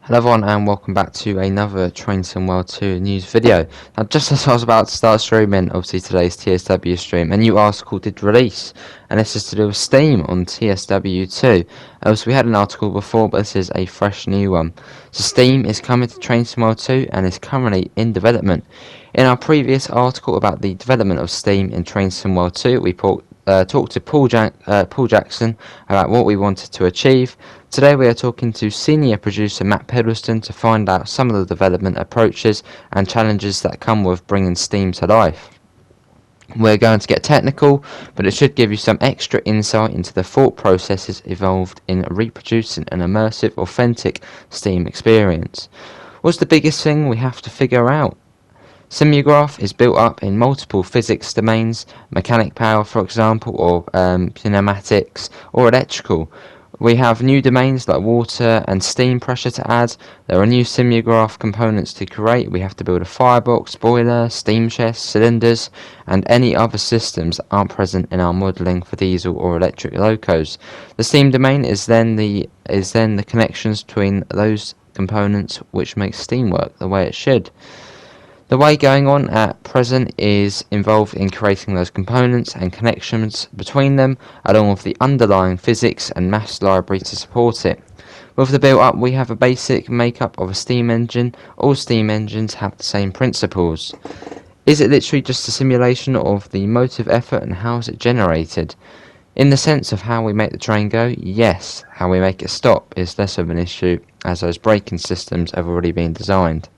Hello everyone and welcome back to another Train Sim World 2 news video. Now just as I was about to start streaming, obviously today's TSW stream, a new article did release, and this is to do with Steam on TSW2. So we had an article before, but this is a fresh new one. So Steam is coming to Train Sim World 2 and is currently in development. In our previous article about the development of Steam in Train Sim World 2, we talked to Paul Jackson about what we wanted to achieve. Today we are talking to senior producer Matt Peddleston to find out some of the development approaches and challenges that come with bringing Steam to life. We're going to get technical, but it should give you some extra insight into the thought processes involved in reproducing an immersive, authentic Steam experience. What's the biggest thing we have to figure out? Simugraf is built up in multiple physics domains, mechanic power for example, or pneumatics, or electrical. We have new domains like water and steam pressure to add. There are new Simugraf components to create. We have to build a firebox, boiler, steam chest, cylinders, and any other systems that aren't present in our modelling for diesel or electric locos. The steam domain is then the connections between those components which make steam work the way it should. The way going on at present is involved in creating those components and connections between them, along with the underlying physics and maths library to support it. With the build-up, we have a basic makeup of a steam engine. All steam engines have the same principles. Is it literally just a simulation of the motive effort and how is it generated? In the sense of how we make the train go, yes. How we make it stop is less of an issue, as those braking systems have already been designed.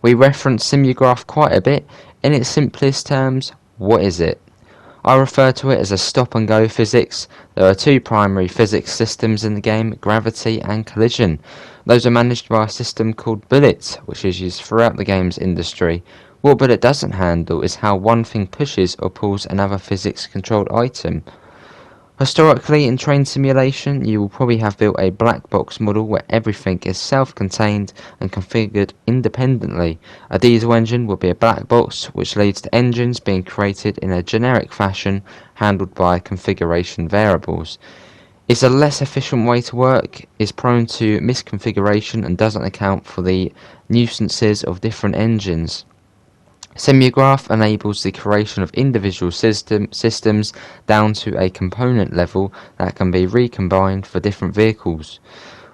We reference Simugraf quite a bit. In its simplest terms, what is it? I refer to it as a stop-and-go physics. There are two primary physics systems in the game, gravity and collision. Those are managed by a system called Bullet, which is used throughout the game's industry. What Bullet doesn't handle is how one thing pushes or pulls another physics-controlled item. Historically, in train simulation, you will probably have built a black box model where everything is self-contained and configured independently. A diesel engine will be a black box, which leads to engines being created in a generic fashion, handled by configuration variables. It's a less efficient way to work, is prone to misconfiguration, and doesn't account for the nuisances of different engines. Simugraf enables the creation of individual systems down to a component level that can be recombined for different vehicles.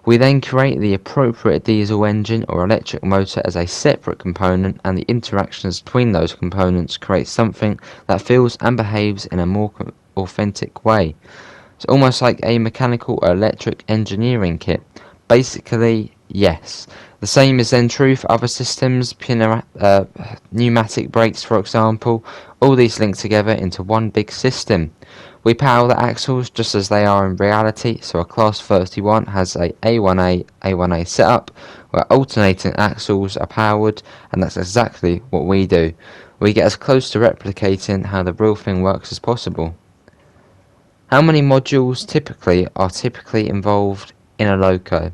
We then create the appropriate diesel engine or electric motor as a separate component, and the interactions between those components create something that feels and behaves in a more authentic way. It's almost like a mechanical or electric engineering kit. Basically, yes. The same is then true for other systems, pneumatic brakes for example. All these link together into one big system. We power the axles just as they are in reality, so a Class 31 has a A1A setup where alternating axles are powered, and that's exactly what we do. We get as close to replicating how the real thing works as possible. How many modules are typically involved in a loco?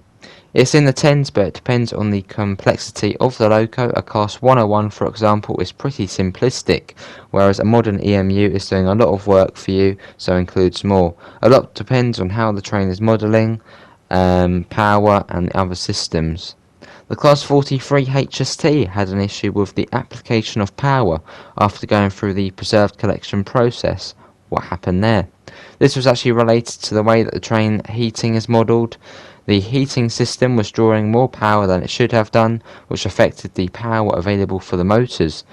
It's in the tens, but it depends on the complexity of the loco. A Class 101, for example, is pretty simplistic, whereas a modern EMU is doing a lot of work for you, so includes more. A lot depends on how the train is modelling, power and other systems. The Class 43 HST had an issue with the application of power after going through the preserved collection process. What happened there? This was actually related to the way that the train heating is modelled. The heating system was drawing more power than it should have done, which affected the power available for the motors.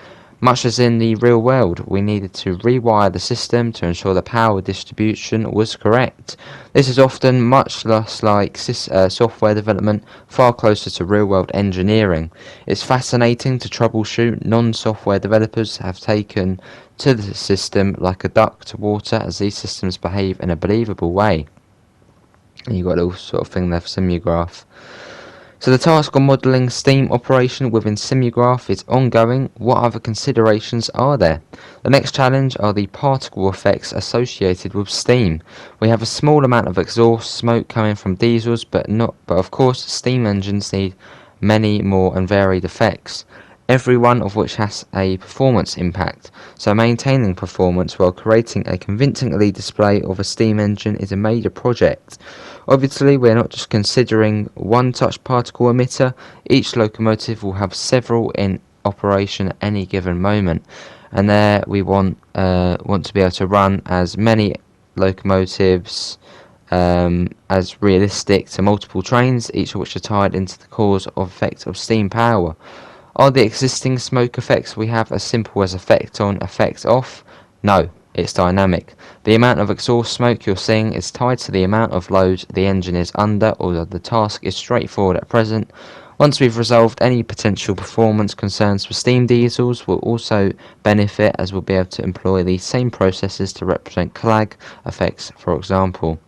Much as in the real world, we needed to rewire the system to ensure the power distribution was correct. This is often much less like software development, far closer to real-world engineering. It's fascinating to troubleshoot. Non-software developers have taken to the system like a duck to water, as these systems behave in a believable way. And you've got a little sort of thing there for Simugraf. So the task on modelling steam operation within Simugraf is ongoing. What other considerations are there? The next challenge are the particle effects associated with steam. We have a small amount of exhaust smoke coming from diesels, but of course steam engines need many more and varied effects. every one of which has a performance impact. So maintaining performance while creating a convincingly display of a steam engine is a major project. Obviously, we're not just considering one touch particle emitter. Each locomotive will have several in operation at any given moment, and there we want to be able to run as many locomotives as realistic to multiple trains, each of which are tied into the cause of effect of steam power. Are the existing smoke effects we have as simple as effect on, effect off? No, it's dynamic. The amount of exhaust smoke you're seeing is tied to the amount of load the engine is under, although the task is straightforward at present. Once we've resolved any potential performance concerns for steam diesels, we'll also benefit as we'll be able to employ these same processes to represent clag effects, for example.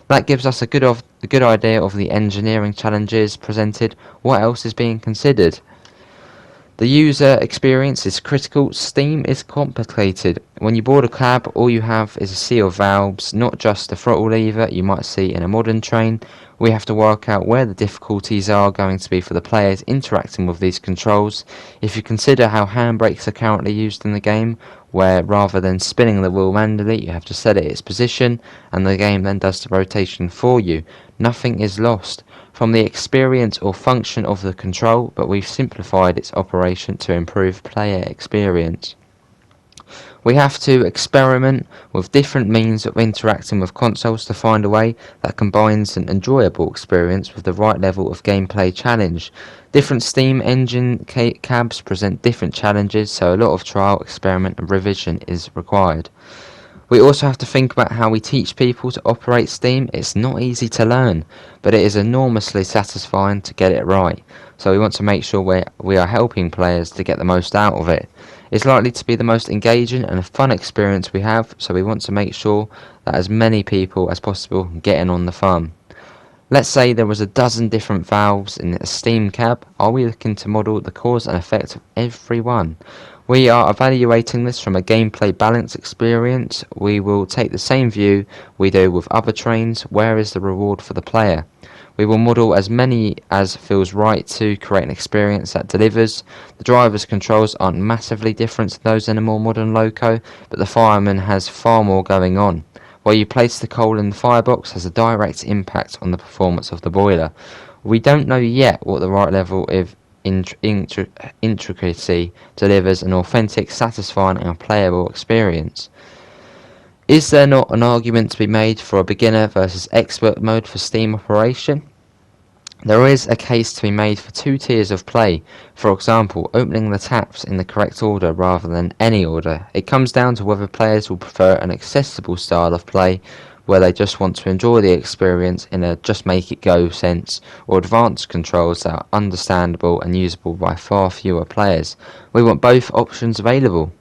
That gives us a good idea of the engineering challenges presented. What else is being considered? The user experience is critical. Steam is complicated. When you board a cab, all you have is a sea of valves, not just the throttle lever you might see in a modern train. We have to work out where the difficulties are going to be for the players interacting with these controls. If you consider how handbrakes are currently used in the game, where rather than spinning the wheel manually, you have to set it its position, and the game then does the rotation for you, nothing is lost from the experience or function of the control, but we've simplified its operation to improve player experience. We have to experiment with different means of interacting with consoles to find a way that combines an enjoyable experience with the right level of gameplay challenge. Different steam engine cabs present different challenges, so a lot of trial, experiment and revision is required. We also have to think about how we teach people to operate steam. It's not easy to learn, but it is enormously satisfying to get it right. So we want to make sure we are helping players to get the most out of it. It's likely to be the most engaging and fun experience we have, so we want to make sure that as many people as possible get in on the fun. Let's say there was a dozen different valves in a steam cab. Are we looking to model the cause and effect of every one? We are evaluating this from a gameplay balance experience. We will take the same view we do with other trains. Where is the reward for the player? We will model as many as feels right to create an experience that delivers. The driver's controls aren't massively different to those in a more modern loco, but the fireman has far more going on. Where you place the coal in the firebox has a direct impact on the performance of the boiler. We don't know yet what the right level of intricacy delivers an authentic, satisfying and playable experience. Is there not an argument to be made for a beginner versus expert mode for steam operation? There is a case to be made for two tiers of play, for example, opening the taps in the correct order rather than any order. It comes down to whether players will prefer an accessible style of play, where they just want to enjoy the experience in a just make it go sense, or advanced controls that are understandable and usable by far fewer players. We want both options available.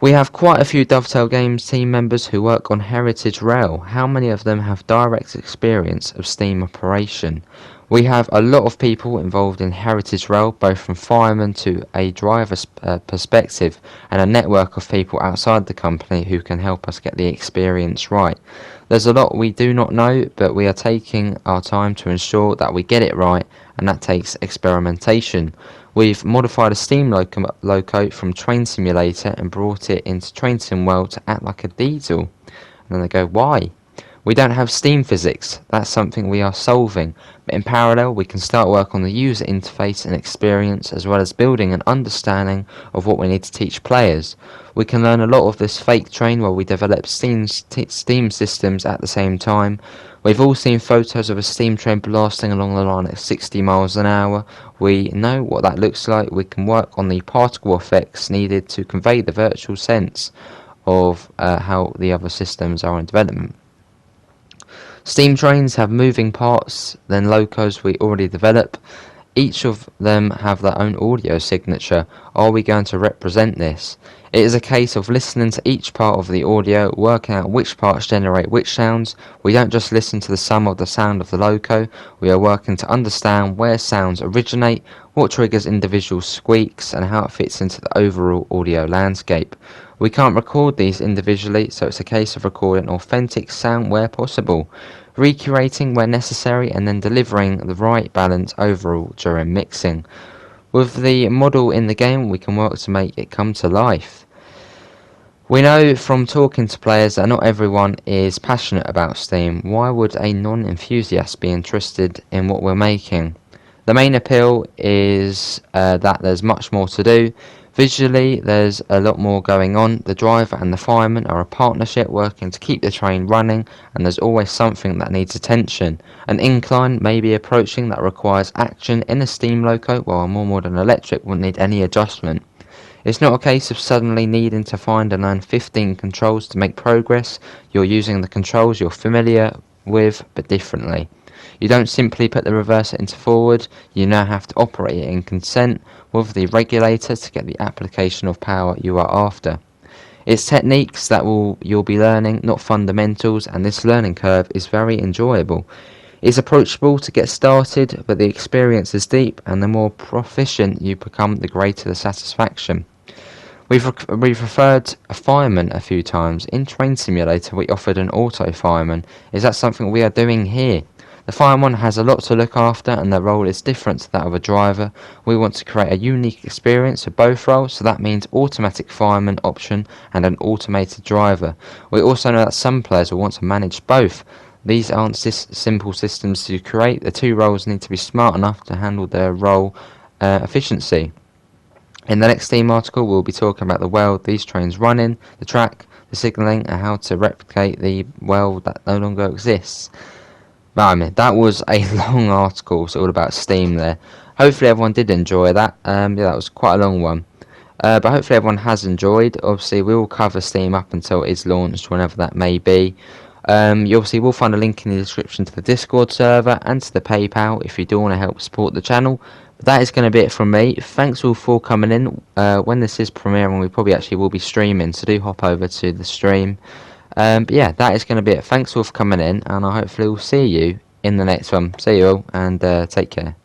We have quite a few Dovetail Games team members who work on Heritage Rail. How many of them have direct experience of steam operation? We have a lot of people involved in Heritage Rail, both from firemen to a driver's perspective, and a network of people outside the company who can help us get the experience right. There's a lot we do not know, but we are taking our time to ensure that we get it right, and that takes experimentation. We've modified a steam loco from Train Simulator and brought it into Train Sim World to act like a diesel. And then they go, why? We don't have steam physics. That's something we are solving. But in parallel, we can start work on the user interface and experience, as well as building an understanding of what we need to teach players. We can learn a lot of this fake train while we develop steam systems at the same time. We've all seen photos of a steam train blasting along the line at 60 miles an hour. We know what that looks like. We can work on the particle effects needed to convey the virtual sense of how the other systems are in development. Steam trains have moving parts than locos we already develop. Each of them have their own audio signature. Are we going to represent this? It is a case of listening to each part of the audio, working out which parts generate which sounds. We don't just listen to the sum of the sound of the loco. We are working to understand where sounds originate, what triggers individual squeaks, and how it fits into the overall audio landscape. We can't record these individually, so it's a case of recording authentic sound where possible, recurating where necessary, and then delivering the right balance overall during mixing. With the model in the game, we can work to make it come to life. We know from talking to players that not everyone is passionate about Steam. Why would a non-enthusiast be interested in what we're making? The main appeal is that there's much more to do. Visually, there's a lot more going on. The driver and the fireman are a partnership working to keep the train running, and there's always something that needs attention. An incline may be approaching that requires action in a steam loco, while a more modern electric wouldn't need any adjustment. It's not a case of suddenly needing to find and learn 15 controls to make progress. You're using the controls you're familiar with, but differently. You don't simply put the reverser into forward, you now have to operate it in consent with the regulator to get the application of power you are after. It's techniques that you'll be learning, not fundamentals, and this learning curve is very enjoyable. It's approachable to get started, but the experience is deep, and the more proficient you become, the greater the satisfaction. We've referred a fireman a few times. In Train Simulator, we offered an auto fireman. Is that something we are doing here? The fireman has a lot to look after, and their role is different to that of a driver. We want to create a unique experience for both roles, so that means automatic fireman option and an automated driver. We also know that some players will want to manage both. These aren't simple systems to create. The two roles need to be smart enough to handle their role efficiency. In the next Steam article, we'll be talking about the world these trains run in, the track, the signalling, and how to replicate the world that no longer exists. But I mean, that was a long article. It's all about Steam there. Hopefully everyone did enjoy that. Yeah, that was quite a long one. But hopefully everyone has enjoyed. Obviously, we will cover Steam up until it is launched, whenever that may be. You obviously will find a link in the description to the Discord server and to the PayPal if you do want to help support the channel. But that is going to be it from me. Thanks all for coming in. When this is premiering, we probably actually will be streaming, so do hop over to the stream. But yeah, that is going to be it. Thanks all for coming in, and I hopefully will see you in the next one. See you all, and take care.